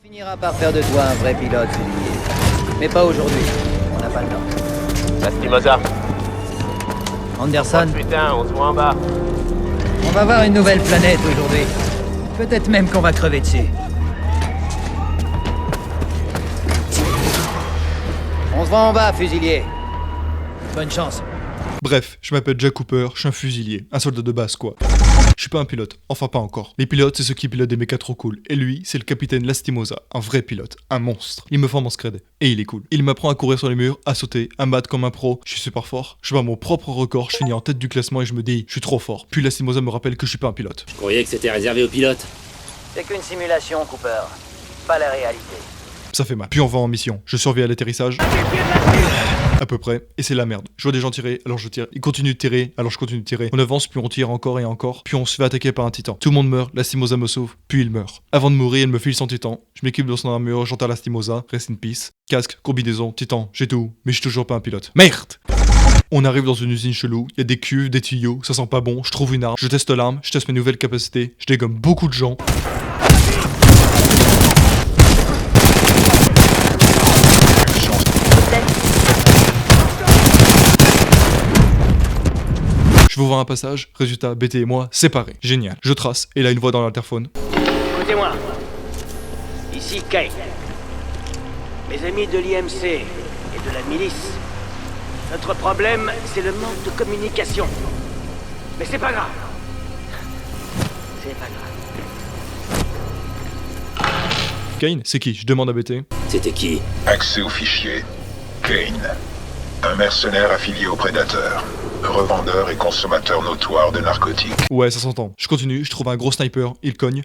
Finira par faire de toi un vrai pilote, Olivier. Mais pas aujourd'hui. On n'a pas le temps. Lastimosa. Anderson, Oh, putain, on se voit en bas. on va voir une nouvelle planète aujourd'hui. Peut-être même qu'on va crever dessus. On se voit en bas, fusilier. Bonne chance. Bref, je m'appelle Jack Cooper, je suis un fusilier, un soldat de base quoi. Je suis pas un pilote, enfin pas encore. Les pilotes, c'est ceux qui pilotent des mechas trop cool. Et lui, c'est le capitaine Lastimosa, un vrai pilote, un monstre. Il me forme en scred, et il est cool. Il m'apprend à courir sur les murs, à sauter, à me battre comme un pro. Je suis super fort, je bats mon propre record, je finis en tête du classement et je me dis, je suis trop fort. Puis Lastimosa me rappelle que je suis pas un pilote. Je croyais que c'était réservé aux pilotes. C'est qu'une simulation, Cooper. Pas la réalité. Ça fait mal. Puis on va en mission. Je surveille à l'atterrissage. À peu près. Et c'est la merde. Je vois des gens tirer, alors je tire. Ils continuent de tirer, alors je continue de tirer. On avance, puis on tire encore et encore. Puis on se fait attaquer par un titan. Tout le monde meurt, Lastimosa me sauve, puis il meurt. Avant de mourir, il me file son titan. Je m'équipe dans son armure, j'entends Lastimosa, rest in peace. Casque, combinaison, titan, j'ai tout. Mais je suis toujours pas un pilote. Merde! On arrive dans une usine chelou, il y a des cuves, des tuyaux, ça sent pas bon, je trouve une arme, je teste l'arme, je teste mes nouvelles capacités, je dégomme beaucoup de gens. Je vais ouvrir un passage, résultat, BT et moi, séparés. Génial. Je trace, et là une voix dans l'interphone. Écoutez-moi. Ici Kane. Mes amis de l'IMC et de la milice. Notre problème, c'est le manque de communication. Mais c'est pas grave. C'est pas grave. Kane, c'est qui? Je demande à BT. C'était qui? Accès au fichier. Kane. Un mercenaire affilié au prédateur. Revendeur et consommateur notoire de narcotiques. Ouais, ça s'entend. Je continue, je trouve un gros sniper, il cogne.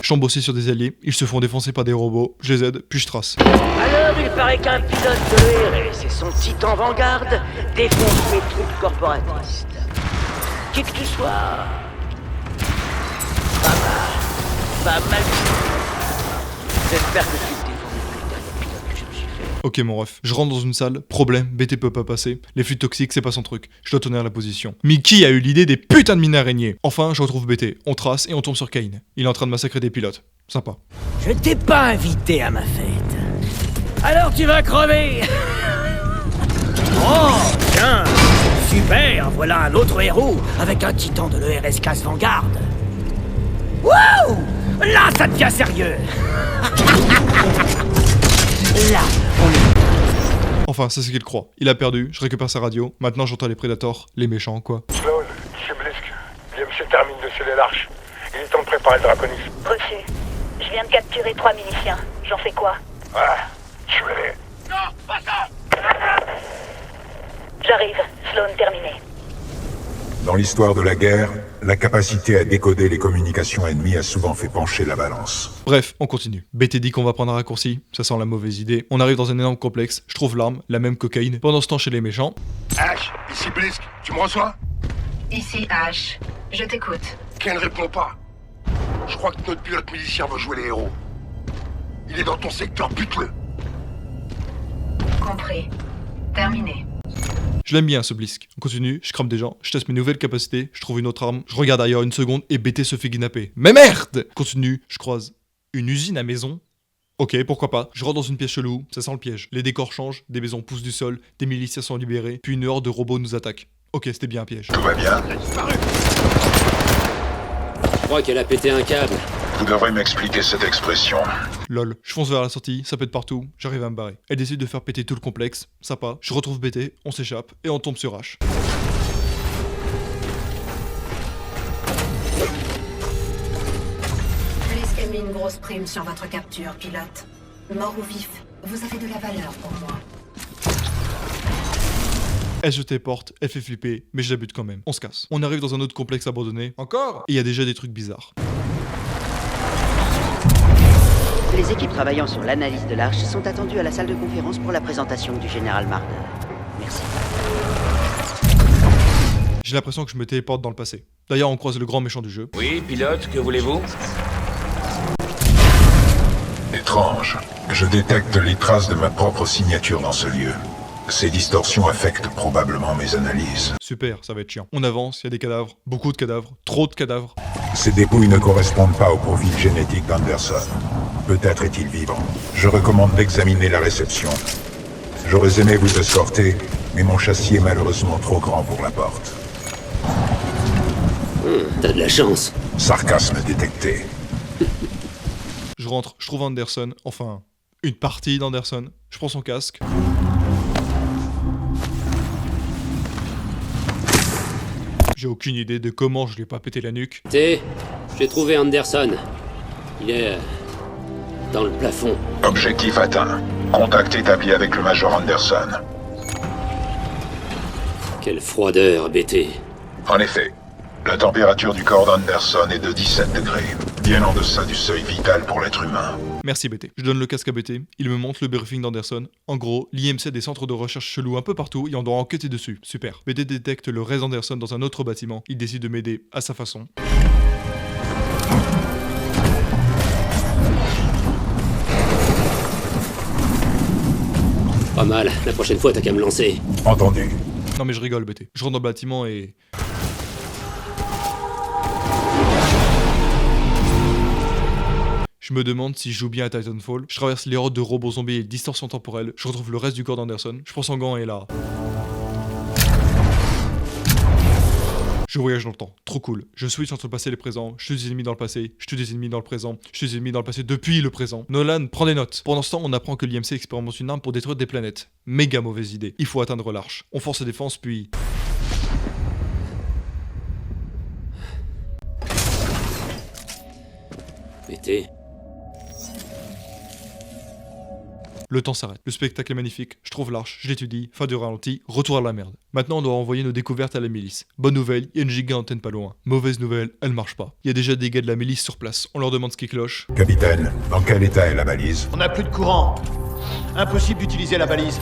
Je tombe aussi sur des alliés, ils se font défoncer par des robots, je les aide, puis je trace. Alors, il paraît qu'un pilote de l'ERS et son titan Vanguard défoncent mes troupes corporatistes. Qui que tu sois. Pas mal. J'espère que tu te défends depuis le dernier pilote que je me suis fait. Ok mon ref, je rentre dans une salle, problème, BT peut pas passer, les fluides toxiques c'est pas son truc, je dois tenir la position. Mais qui a eu l'idée des putains de mines araignées? Enfin, je retrouve BT, on trace et on tombe sur Kane. Il est en train de massacrer des pilotes. Sympa. Je t'ai pas invité à ma fête. Alors tu vas crever. Oh, tiens. Super, voilà un autre héros avec un titan de l'ERS classe Vanguard. Wouh! Là, ça devient sérieux. Là, Enfin, c'est ce qu'il croit. Il a perdu, je récupère sa radio, maintenant j'entends les prédateurs, les méchants quoi. Sloan, c'est Blisk. L'IMC termine de sceller l'arche. Il est temps de préparer le Draconis. Reçu. Je viens de capturer 3 miliciens. J'en fais quoi? Ah, tuez-les. J'arrive. Sloan terminé. Dans l'histoire de la guerre, la capacité à décoder les communications ennemies a souvent fait pencher la balance. Bref, on continue. BT dit qu'on va prendre un raccourci, ça sent la mauvaise idée. On arrive dans un énorme complexe, je trouve l'arme, la même cocaïne. Pendant ce temps chez les méchants, Ash, ici Blisk. Tu me reçois? Ici Ash. Je t'écoute. Ken ne répond pas. Je crois que notre pilote milicien va jouer les héros. Il est dans ton secteur, bute-le. Compris. Terminé. je l'aime bien ce Blisk. On continue, je crame des gens, je teste mes nouvelles capacités, je trouve une autre arme, je regarde ailleurs une seconde et BT se fait kidnapper. Mais merde! Continue, je croise une usine à maison. Ok, pourquoi pas. Je rentre dans une pièce chelou, ça sent le piège. Les décors changent, des maisons poussent du sol, des miliciens sont libérés, puis une horde de robots nous attaque. Ok, c'était bien un piège. Tout va bien? Je crois qu'elle a pété un câble. Vous devrez m'expliquer cette expression. Lol, je fonce vers la sortie, ça pète partout, j'arrive à me barrer. Elle décide de faire péter tout le complexe, sympa. Je retrouve BT, on s'échappe, et on tombe sur H. Blisk a mis une grosse prime sur votre capture, pilote. Mort ou vif, vous avez de la valeur pour moi. Elle se téléporte, elle fait flipper, mais je la bute quand même. On se casse. On arrive dans un autre complexe abandonné. Encore? Et il y a déjà des trucs bizarres. Les équipes travaillant sur l'analyse de l'arche sont attendues à la salle de conférence pour la présentation du général Marder. Merci. J'ai l'impression que je me téléporte dans le passé. D'ailleurs, on croise le grand méchant du jeu. Oui, pilote, que voulez-vous? Étrange. Je détecte les traces de ma propre signature dans ce lieu. Ces distorsions affectent probablement mes analyses. Super, ça va être chiant. On avance, il y a des cadavres, beaucoup de cadavres, trop de cadavres. Ces dépouilles ne correspondent pas au profil génétique d'Anderson. Peut-être est-il vivant. Je recommande d'examiner la réception. J'aurais aimé vous escorter, mais mon châssis est malheureusement trop grand pour la porte. T'as de la chance. Sarcasme détecté. Je rentre, je trouve Anderson, enfin, une partie d'Anderson. Je prends son casque. J'ai aucune idée de comment je lui ai pas pété la nuque. J'ai trouvé Anderson. Il est... dans le plafond. Objectif atteint. Contact établi avec le Major Anderson. Quelle froideur, BT. En effet, la température du corps d'Anderson est de 17 degrés, bien en deçà du seuil vital pour l'être humain. Merci BT. Je donne le casque à BT, il me montre le briefing d'Anderson. En gros, l'IMC a des centres de recherche chelous un peu partout et on doit enquêter dessus. Super. BT détecte le reste d'Anderson dans un autre bâtiment, il décide de m'aider à sa façon. Pas mal, la prochaine fois t'as qu'à me lancer. Entendu. Non mais je rigole BT. Je rentre dans le bâtiment et... Je me demande si je joue bien à Titanfall. Je traverse les hordes de robots zombies et distorsions temporelles. Je retrouve le reste du corps d'Anderson. Je prends son gant et là... Je voyage dans le temps, trop cool. Je switch entre le passé et le présent, je tue des ennemis dans le passé, je tue des ennemis dans le présent, je tue des ennemis dans le passé depuis le présent. Nolan, prends des notes. Pendant ce temps, on apprend que l'IMC expérimente une arme pour détruire des planètes. Méga mauvaise idée. Il faut atteindre l'Arche. On force la défense puis... BT. Le temps s'arrête. Le spectacle est magnifique. Je trouve l'arche, je l'étudie, fin du ralenti, retour à la merde. Maintenant, on doit envoyer nos découvertes à la milice. Bonne nouvelle, il y a une giga antenne pas loin. Mauvaise nouvelle, elle marche pas. Il y a déjà des gars de la milice sur place. On leur demande ce qui cloche. Capitaine, dans quel état est la balise? On n'a plus de courant. Impossible d'utiliser la balise.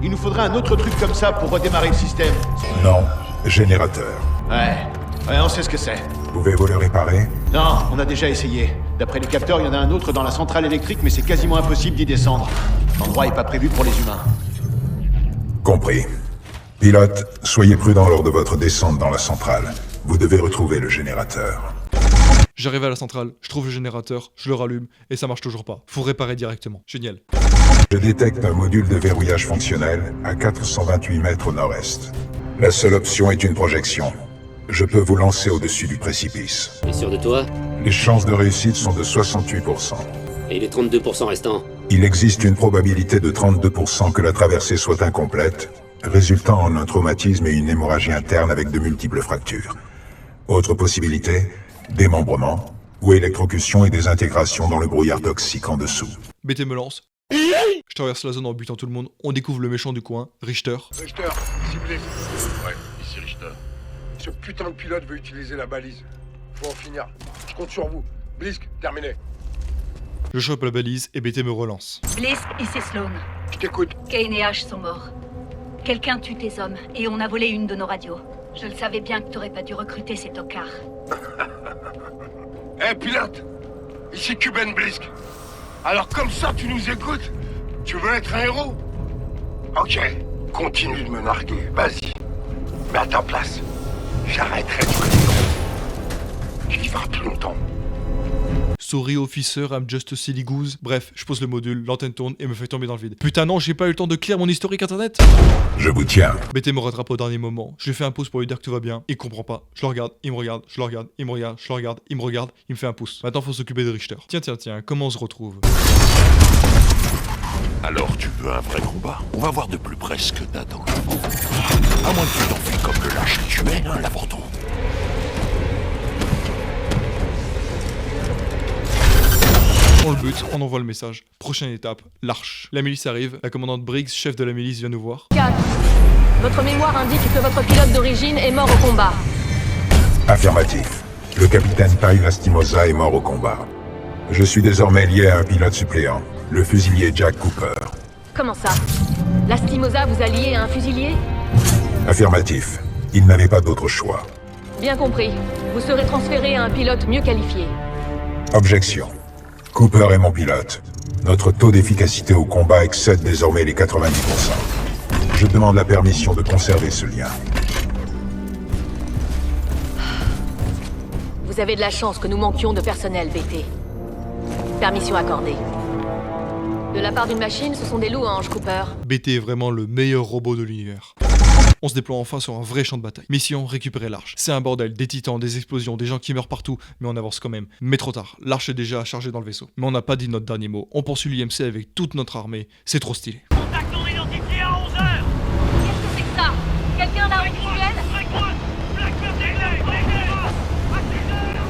Il nous faudrait un autre truc comme ça pour redémarrer le système. Non, générateur. Ouais, on sait ce que c'est. Pouvez-vous le réparer? Non, on a déjà essayé. D'après les capteurs, il y en a un autre dans la centrale électrique, mais c'est quasiment impossible d'y descendre. L'endroit est pas prévu pour les humains. Compris. Pilote, soyez prudent lors de votre descente dans la centrale. Vous devez retrouver le générateur. J'arrive à la centrale, je trouve le générateur, je le rallume, et ça marche toujours pas. Faut réparer directement. Génial. Je détecte un module de verrouillage fonctionnel à 428 mètres au nord-est. La seule option est une projection. Je peux vous lancer au-dessus du précipice. T'es sûr de toi? Les chances de réussite sont de 68%. Et les 32% restants? Il existe une probabilité de 32% que la traversée soit incomplète, résultant en un traumatisme et une hémorragie interne avec de multiples fractures. Autre possibilité, démembrement, ou électrocution et désintégration dans le brouillard toxique en dessous. BT me lance. Je traverse la zone en butant tout le monde. On découvre le méchant du coin, Richter. Richter, ciblé. Ouais, ici Richter. Ce putain de pilote veut utiliser la balise. Faut en finir. Je compte sur vous. Blisk, terminé. Je chope la balise et BT me relance. Blisk, ici Sloan. Je t'écoute. Kane et Ash sont morts. Quelqu'un tue tes hommes et on a volé une de nos radios. Je le savais bien que t'aurais pas dû recruter ces tocards. Hé, pilote! Ici Kuben Blisk. Alors comme ça, tu nous écoutes? Tu veux être un héros? Ok, continue de me narguer, vas-y. Mais à ta place, j'arrêterai de jouer. Tu vivras plus longtemps. Sorry officer, I'm just a silly goose. Bref, je pose le module, l'antenne tourne et me fait tomber dans le vide. Putain non, j'ai pas eu le temps de clear mon historique internet. Je vous tiens. BT me rattrape au dernier moment. Je lui fais un pouce pour lui dire que tout va bien. Il comprend pas. Je le regarde, il me regarde, je le regarde, il me regarde, je le regarde, il me regarde, il me fait un pouce. Maintenant faut s'occuper de Richter. Tiens, comment on se retrouve? Alors tu veux un vrai combat? On va voir de plus près ce que t'as dans le cou. À moins que tu t'enfuis comme le lâche que tu es, un l'abandon. On le bute, on envoie le message. Prochaine étape, l'Arche. La milice arrive, la commandante Briggs, chef de la milice, vient nous voir. 4. Votre mémoire indique que votre pilote d'origine est mort au combat. Affirmatif. Le capitaine Pai Lastimosa est mort au combat. Je suis désormais lié à un pilote suppléant, le fusilier Jack Cooper. Comment ça? Lastimosa vous a lié à un fusilier? Affirmatif. Il n'avait pas d'autre choix. Bien compris. Vous serez transféré à un pilote mieux qualifié. Objection. Cooper est mon pilote. Notre taux d'efficacité au combat excède désormais les 90%. Je demande la permission de conserver ce lien. Vous Vous avez de la chance que nous manquions de personnel, BT. Permission accordée. De la part d'une machine, ce sont des louanges, Cooper. BT est vraiment le meilleur robot de l'univers. On se déploie enfin sur un vrai champ de bataille. Mission, récupérer l'arche. C'est un bordel, des titans, des explosions, des gens qui meurent partout, mais on avance quand même. Mais trop tard, l'arche est déjà chargée dans le vaisseau. Mais on n'a pas dit notre dernier mot. On poursuit l'IMC avec toute notre armée. C'est trop stylé. Contact non identifié à 11h. Qu'est-ce que c'est que ça? Quelqu'un a un visuel?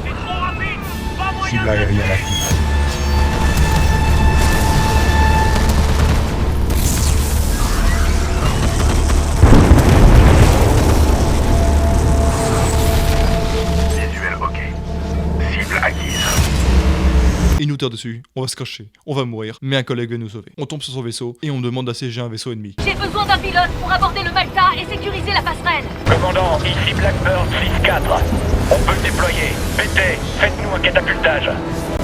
C'est trop rapide. Pas moyen. Cible aérienne active. Visuel OK. Cible acquise. Il nous tire dessus, on va se cacher, on va mourir, mais un collègue va nous sauver. On tombe sur son vaisseau et on demande d'assiéger un vaisseau ennemi. J'ai besoin d'un pilote pour aborder le Malta et sécuriser la passerelle. Commandant, ici Blackbird 6-4. On peut le déployer. BT, faites-nous un catapultage.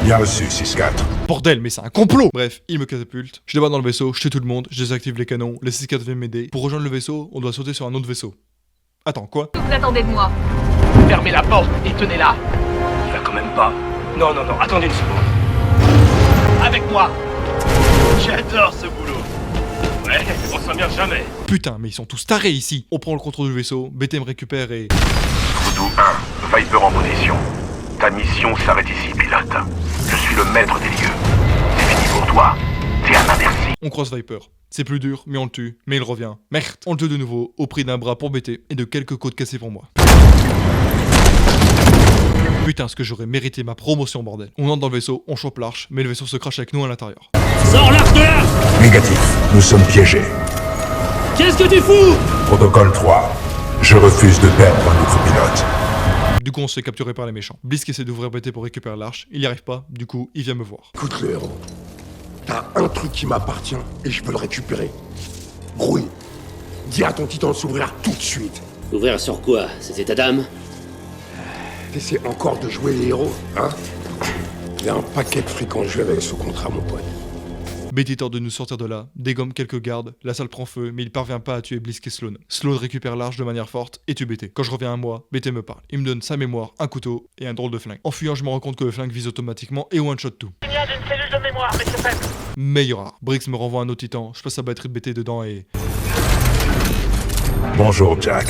Bien reçu, 6-4. Bordel, mais c'est un complot! Bref, il me catapulte, je débarque dans le vaisseau, je tue tout le monde, je désactive les canons, les 6-4 viennent m'aider. Pour rejoindre le vaisseau, on doit sauter sur un autre vaisseau. Attends, quoi? Que vous attendez de moi? Fermez la porte et tenez-la. Il va quand même pas. Non, attendez une seconde. Avec moi. J'adore ce boulot. Ouais, on s'emmerde jamais. Putain, mais ils sont tous tarés ici! On prend le contrôle du vaisseau, BT me récupère et... Voodoo 1, Viper en position. Ta mission s'arrête ici, pilote. Je suis le maître des lieux. C'est fini pour toi. T'es un imbécile. On croise Viper. C'est plus dur, mais on le tue, mais il revient. Merde! On le tue de nouveau, au prix d'un bras pour BT et de quelques côtes cassées pour moi. Putain, ce que j'aurais mérité ma promotion, bordel. On entre dans le vaisseau, on chope l'arche, mais le vaisseau se crache avec nous à l'intérieur. Sors l'arche de là. Négatif. Nous sommes piégés. Qu'est-ce que tu fous? Protocole 3. Je refuse de perdre notre pilote. Du coup, on se fait capturer par les méchants. Blisk essaie d'ouvrir BT pour récupérer l'arche, il y arrive pas, du coup, il vient me voir. Écoute le héros. T'as un truc qui m'appartient et je peux le récupérer. Grouille. Dis à ton titan de s'ouvrir tout de suite. Ouvrir sur quoi? C'était ta dame? T'essaies encore de jouer les héros, hein? Il y a un paquet de fréquents jeux avec ce contrat, mon pote. BT tente de nous sortir de là, dégomme quelques gardes, la salle prend feu, mais il parvient pas à tuer Blisk et Sloan. Sloan récupère l'arche de manière forte et tue BT. Quand je reviens à moi, BT me parle. Il me donne sa mémoire, un couteau et un drôle de flingue. En fuyant, je me rends compte que le flingue vise automatiquement et one-shot tout. Il y a d'une cellule de mémoire, mais c'est faible. Meilleur art. Briggs me renvoie un autre titan, je passe la batterie de BT dedans et... Bonjour, Jack.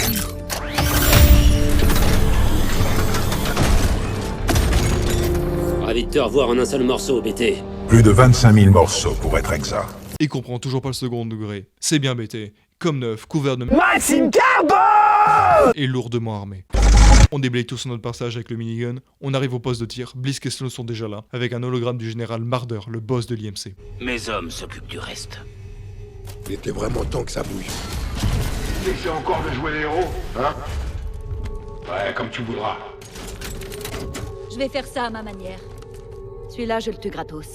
Ravi de te revoir en un seul morceau, BT. Plus de 25 000 morceaux pour être exact. Il comprend toujours pas le second degré. C'est bien BT. Comme neuf, couvert de... Maxime Carbone! Et lourdement armé. On déblaye tous sur notre passage avec le minigun, on arrive au poste de tir, Blisk et Sloan sont déjà là, avec un hologramme du général Marder, le boss de l'IMC. Mes hommes s'occupent du reste. Il était vraiment temps que ça bouge. T'essaies encore de jouer les héros, hein? Ouais, comme tu voudras. Je vais faire ça à ma manière. Celui-là, je le tue gratos.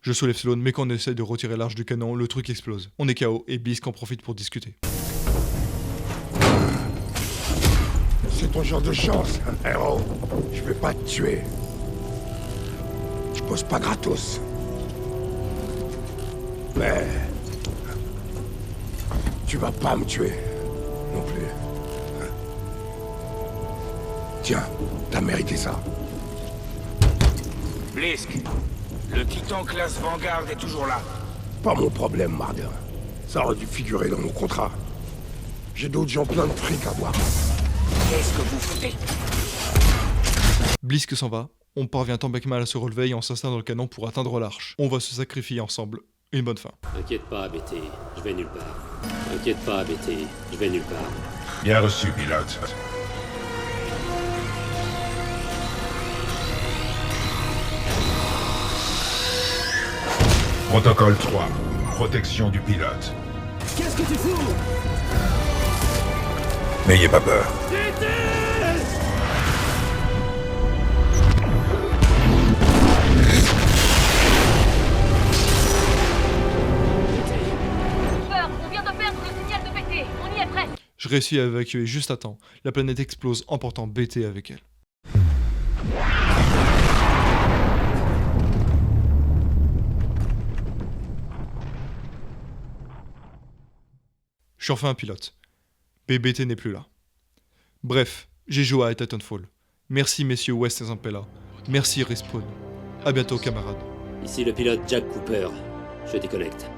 Je soulève Sloan, mais quand on essaie de retirer l'arche du canon, le truc explose. On est KO et Blisk en profite pour discuter. C'est ton genre de chance, un héros. Je vais pas te tuer. Je pose pas gratos. Mais... tu vas pas me tuer. Non plus. Tiens, t'as mérité ça. Blisk, le titan classe Vanguard est toujours là. Pas mon problème, Marder. Ça aurait dû figurer dans mon contrat. J'ai d'autres gens plein de fric à voir. Qu'est-ce que vous foutez? Blisk s'en va, on parvient tant bien que mal à se relever et on s'installe dans le canon pour atteindre l'arche. On va se sacrifier ensemble. Une bonne fin. Inquiète pas, BT, je vais nulle part. Inquiète pas, BT, je vais nulle part. Bien reçu, pilote. Protocole 3. Protection du pilote. Qu'est-ce que tu fous? N'ayez pas peur. Cooper, on vient de perdre le signal de BT. On y est presque. Je réussis à évacuer juste à temps. La planète explose, emportant BT avec elle. Je suis enfin un pilote. Mais BT n'est plus là. Bref, J'ai joué à Titanfall. Merci messieurs West et Zampella. Merci Respawn. À bientôt camarades. Ici le pilote Jack Cooper. Je déconnecte.